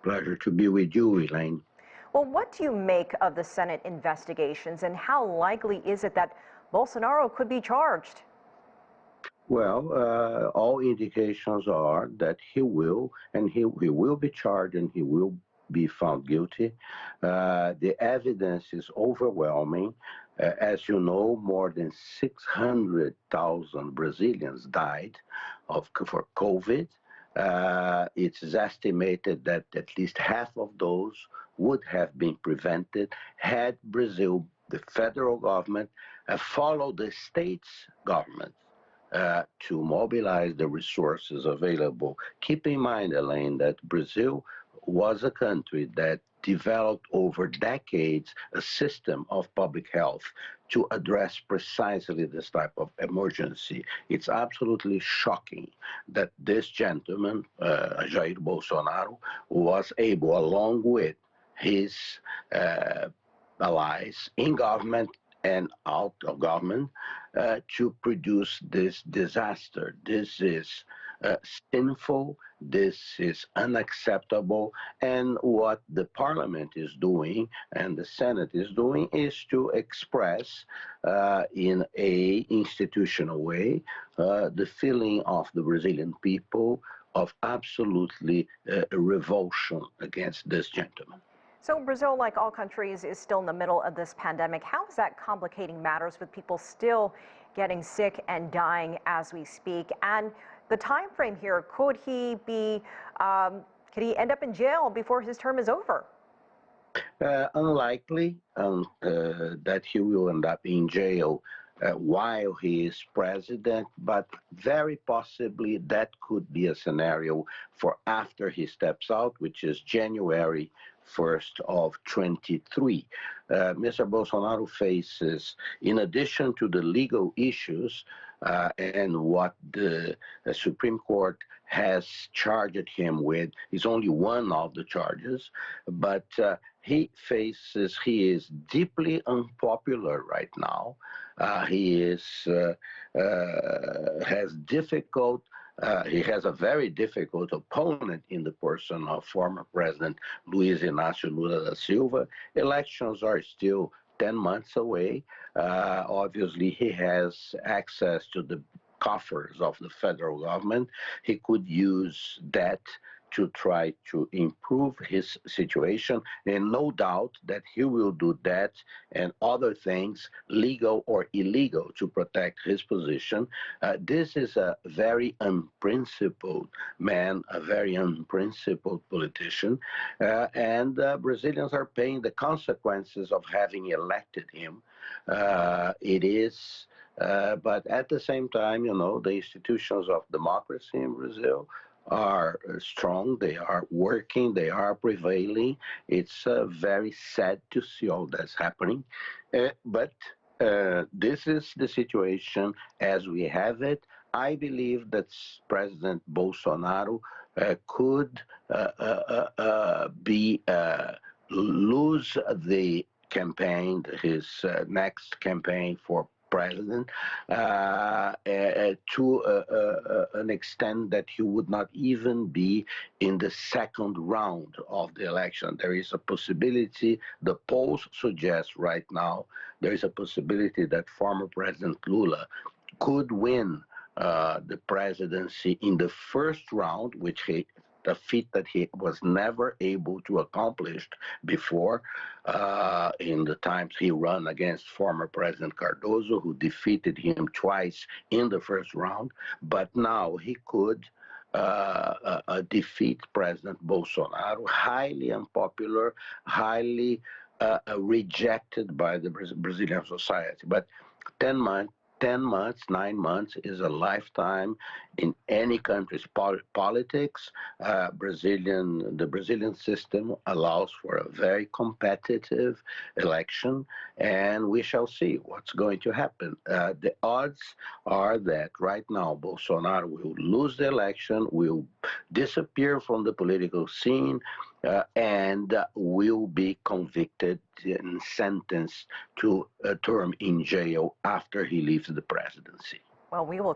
Pleasure to be with you, Elaine. Well, what do you make of the Senate investigations, and how likely is it that Bolsonaro could be charged? Well, all indications are that he will, and he will be charged, and he will be found guilty. The evidence is overwhelming. As you know, more than 600,000 Brazilians died for COVID. It is estimated that at least half of those would have been prevented had Brazil, the federal government, followed the state's government to mobilize the resources available. Keep in mind, Elaine, that Brazil was a country that developed over decades a system of public health to address precisely this type of emergency. It's absolutely shocking that this gentleman, Jair Bolsonaro, was able, along with his allies in government and out of government, to produce this disaster. This is sinful, this is unacceptable, and what the parliament is doing and the Senate is doing is to express in a institutional way the feeling of the Brazilian people of absolutely revulsion against this gentleman. So Brazil, like all countries, is still in the middle of this pandemic. How is that complicating matters with people still getting sick and dying as we speak? And the time frame here, could he end up in jail before his term is over? Unlikely that he will end up in jail while he is president, but very possibly that could be a scenario for after he steps out, which is January 1st of 23. Mr. Bolsonaro faces, in addition to the legal issues and what the Supreme Court has charged him with, is only one of the charges, but he is deeply unpopular right now. He has a very difficult opponent in the person of former President Luiz Inácio Lula da Silva. Elections are still 10 months away. Obviously, he has access to the coffers of the federal government. He could use that to try to improve his situation, and no doubt that he will do that and other things, legal or illegal, to protect his position. This is a very unprincipled man, a very unprincipled politician, and Brazilians are paying the consequences of having elected him. But at the same time, the institutions of democracy in Brazil are strong, they are working, they are prevailing. It's very sad to see all that's happening. But this is the situation as we have it. I believe that President Bolsonaro could lose the campaign, his next campaign for president, to an extent that he would not even be in the second round of the election. There is a possibility, the polls suggest right now, there is a possibility that former President Lula could win the presidency in the first round, a feat that he was never able to accomplish before in the times he ran against former President Cardoso, who defeated him twice in the first round. But now he could defeat President Bolsonaro, highly unpopular, highly rejected by the Brazilian society. But 10 months, 9 months is a lifetime in any country's politics. The Brazilian system allows for a very competitive election, and we shall see what's going to happen. The odds are that right now Bolsonaro will lose the election, will disappear from the political scene, and will be convicted and sentenced to a term in jail after he leaves the presidency. Well, we will